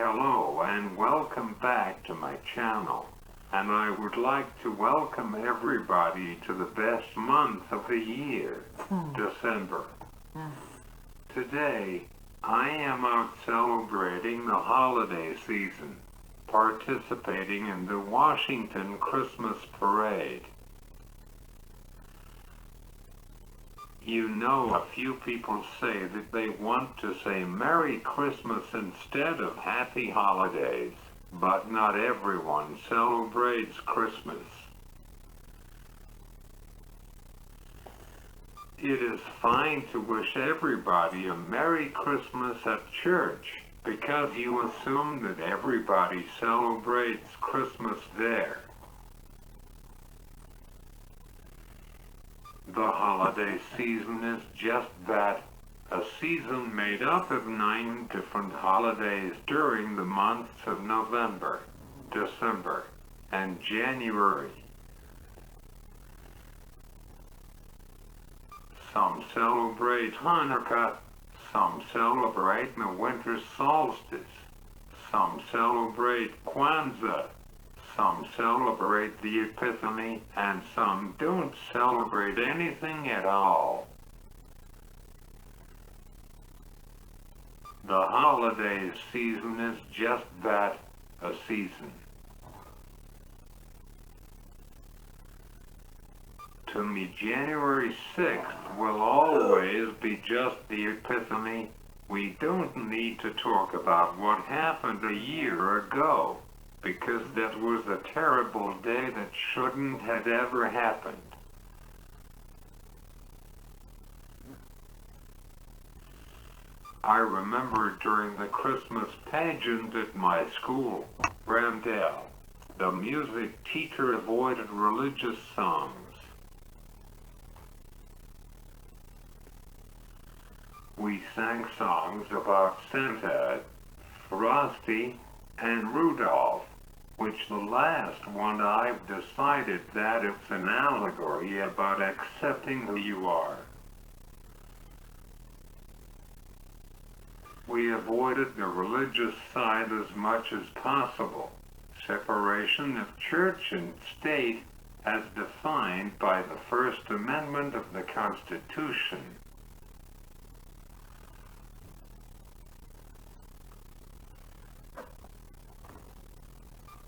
Hello and welcome back to my channel. And I would like to welcome everybody to the best month of the year, December. Today, I am out celebrating the holiday season, participating in the Washington Christmas Parade. You know, a few people say that they want to say Merry Christmas instead of Happy Holidays, but not everyone celebrates Christmas. It is fine to wish everybody a Merry Christmas at church, because you assume that everybody celebrates Christmas there. The holiday season is just that, a season made up of 9 different holidays during the months of November, December, and January. Some celebrate Hanukkah, some celebrate the winter solstice, some celebrate Kwanzaa, some celebrate the Epiphany, and some don't celebrate anything at all. The holiday season is just that, a season. To me, January 6th will always be just the Epiphany. We don't need to talk about what happened a year ago, because that was a terrible day that shouldn't have ever happened. I remember during the Christmas pageant at my school, Brandale, the music teacher avoided religious songs. We sang songs about Santa, Frosty, and Rudolph, which the last one I've decided that it's an allegory about accepting who you are. We avoided the religious side as much as possible, separation of church and state as defined by the First Amendment of the Constitution.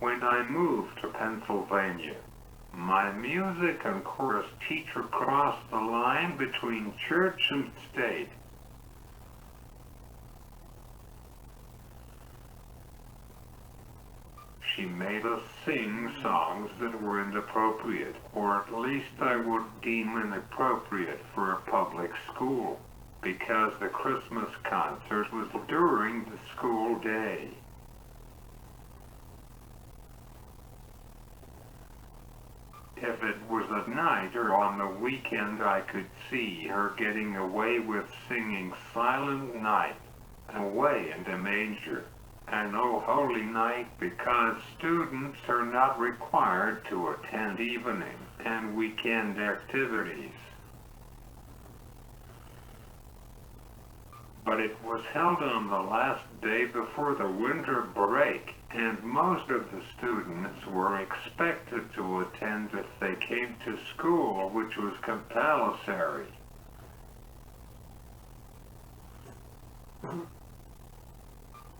When I moved to Pennsylvania, my music and chorus teacher crossed the line between church and state. She made us sing songs that were inappropriate, or at least I would deem inappropriate for a public school, because the Christmas concert was during the school day. If it was at night or on the weekend, I could see her getting away with singing Silent Night, Away in the Manger, and O Holy Night, because students are not required to attend evening and weekend activities. But it was held on the last day before the winter break, and most of the students were expected to attend if they came to school, which was compulsory.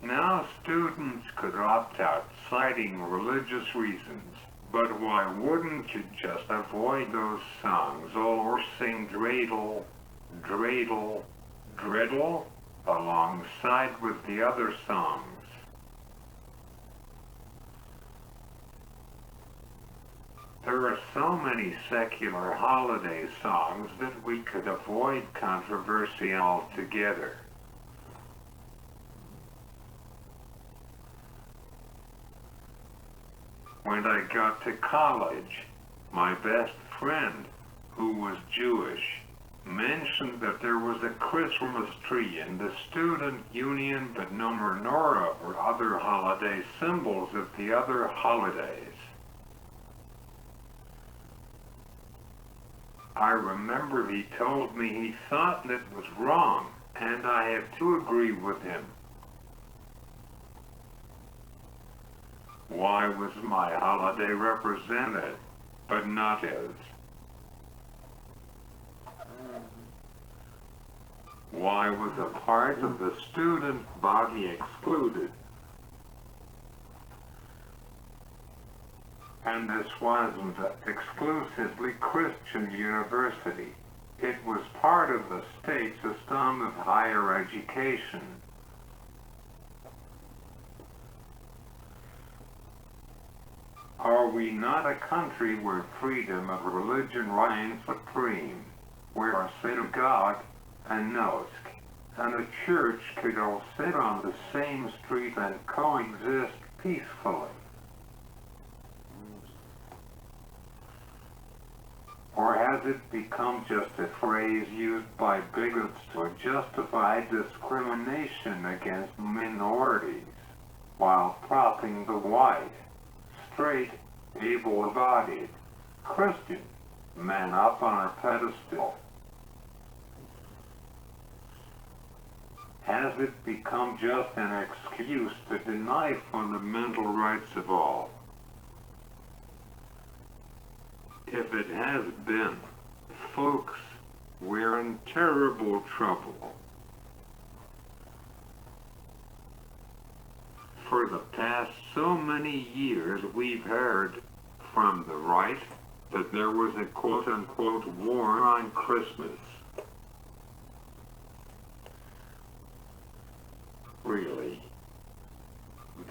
Now students could opt out, citing religious reasons, but why wouldn't you just avoid those songs or sing dreidel, dreidel, dreidel alongside with the other songs? There are so many secular holiday songs that we could avoid controversy altogether. When I got to college, my best friend, who was Jewish, mentioned that there was a Christmas tree in the student union, but no menorah or other holiday symbols of the other holidays. I remember he told me he thought that was wrong, and I have to agree with him. Why was my holiday represented, but not his? Why was a part of the student body excluded? And this wasn't exclusively Christian university. It was part of the state system of higher education. Are we not a country where freedom of religion reigns supreme, where a synagogue, a mosque, and a church could all sit on the same street and coexist peacefully? Or has it become just a phrase used by bigots to justify discrimination against minorities, while propping the white, straight, able-bodied, Christian man up on a pedestal? Has it become just an excuse to deny fundamental rights of all? If it has been, folks, we're in terrible trouble. For the past so many years we've heard from the right that there was a quote-unquote war on Christmas. Really?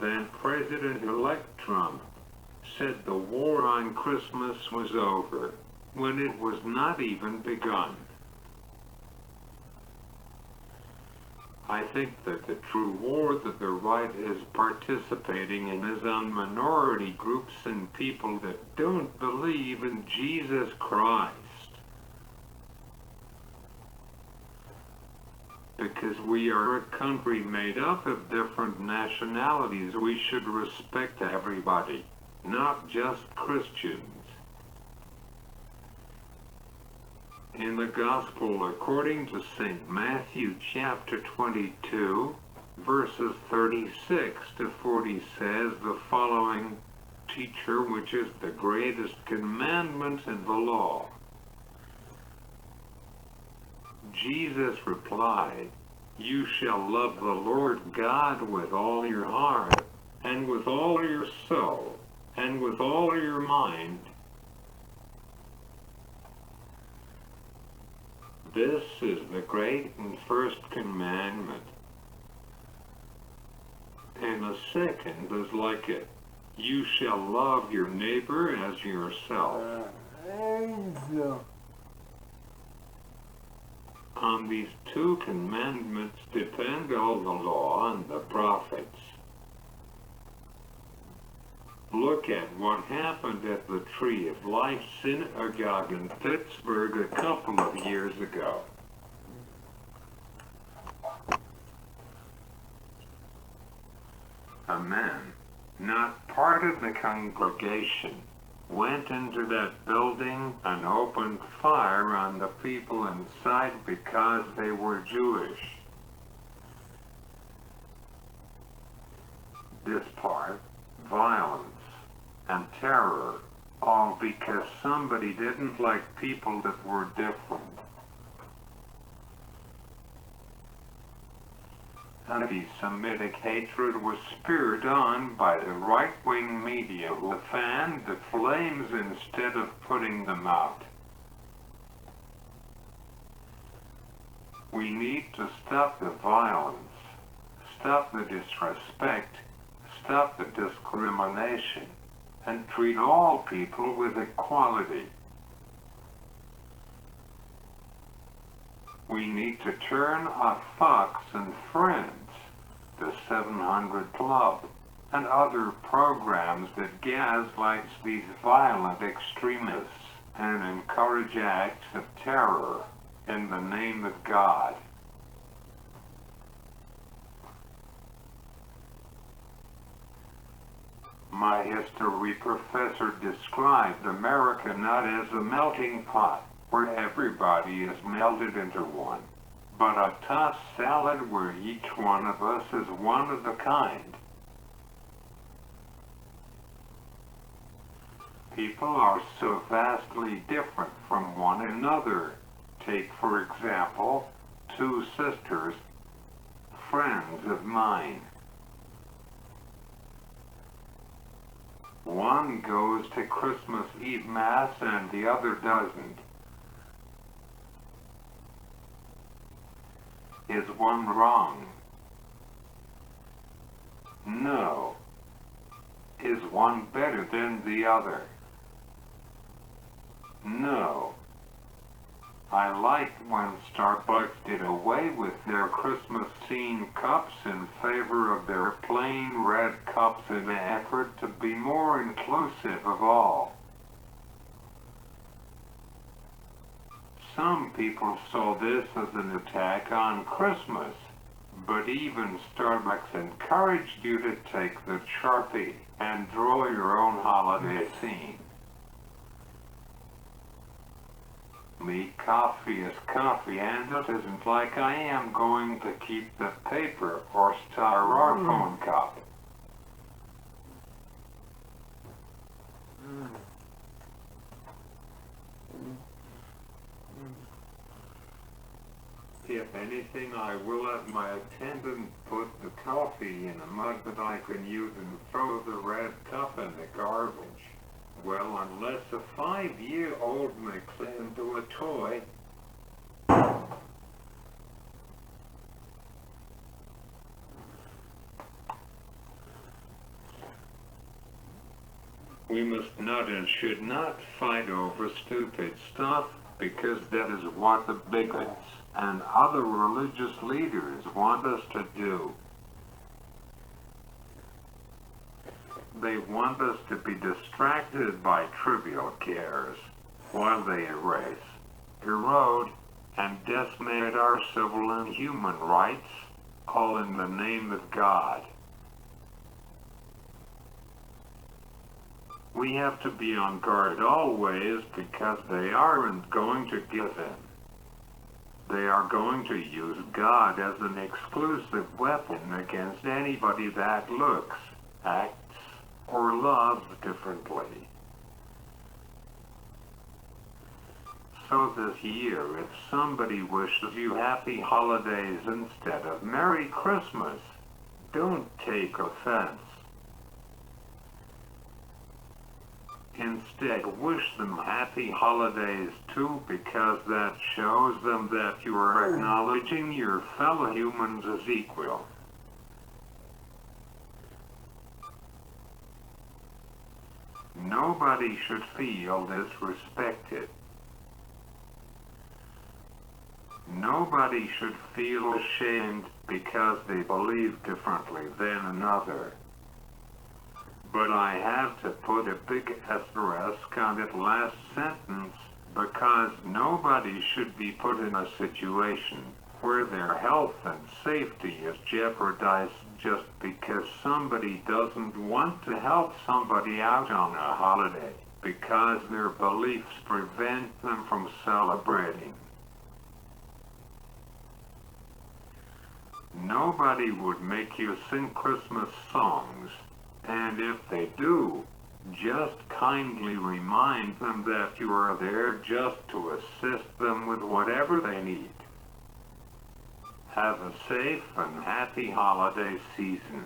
Then President-elect Trump said the war on Christmas was over when it was not even begun. I think that the true war that the right is participating in is on minority groups and people that don't believe in Jesus Christ. Because we are a country made up of different nationalities, we should respect everybody, not just Christians. In the Gospel according to St. Matthew chapter 22, verses 36 to 40 says the following, "Teacher, which is the greatest commandment in the law?" Jesus replied, "You shall love the Lord God with all your heart, and with all your soul, and with all your mind. This is the great and first commandment. And the second is like it. You shall love your neighbor as yourself." On these two commandments depend all the law and the prophets. Look at what happened at the Tree of Life Synagogue in Pittsburgh a couple of years ago. A man, not part of the congregation, went into that building and opened fire on the people inside because they were Jewish. This part, violence and terror, all because somebody didn't like people that were different. Anti-Semitic hatred was spurred on by the right-wing media who fanned the flames instead of putting them out. We need to stop the violence, stop the disrespect, stop the discrimination, and treat all people with equality. We need to turn off Fox and Friends, the 700 Club, and other programs that gaslight these violent extremists and encourage acts of terror in the name of God. My history professor described America not as a melting pot where everybody is melded into one, but a tossed salad where each one of us is one of a kind. People are so vastly different from one another. Take, for example, two sisters, friends of mine. One goes to Christmas Eve Mass and the other doesn't. Is one wrong? No. Is one better than the other? No. I liked when Starbucks did away with their Christmas scene cups in favor of their plain red cups in an effort to be more inclusive of all. Some people saw this as an attack on Christmas, but even Starbucks encouraged you to take the Sharpie and draw your own holiday scene. Me, coffee is coffee, and it isn't like I am going to keep the paper or styrofoam cup. If anything, I will have my attendant put the coffee in a mug that I can use and throw the red cup in the garbage. Well, unless a 5-year-old makes it into a toy. We must not and should not fight over stupid stuff, because that is what the bigots and other religious leaders want us to do. They want us to be distracted by trivial cares, while they erase, erode, and decimate our civil and human rights, all in the name of God. We have to be on guard always, because they aren't going to give in. They are going to use God as an exclusive weapon against anybody that looks, acts, or loves differently. So this year, if somebody wishes you happy holidays instead of Merry Christmas, don't take offense. Instead, wish them happy holidays too, because that shows them that you are acknowledging your fellow humans as equal. Nobody should feel disrespected. Nobody should feel ashamed because they believe differently than another. But I have to put a big asterisk on that last sentence, because nobody should be put in a situation where their health and safety is jeopardized just because somebody doesn't want to help somebody out on a holiday, because their beliefs prevent them from celebrating. Nobody would make you sing Christmas songs. And if they do, just kindly remind them that you are there just to assist them with whatever they need. Have a safe and happy holiday season.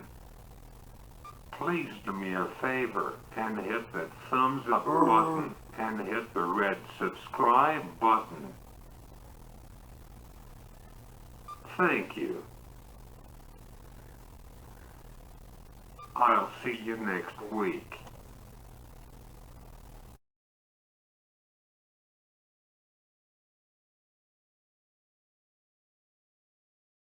Please do me a favor and hit that thumbs up button and hit the red subscribe button. Thank you. I'll see you next week.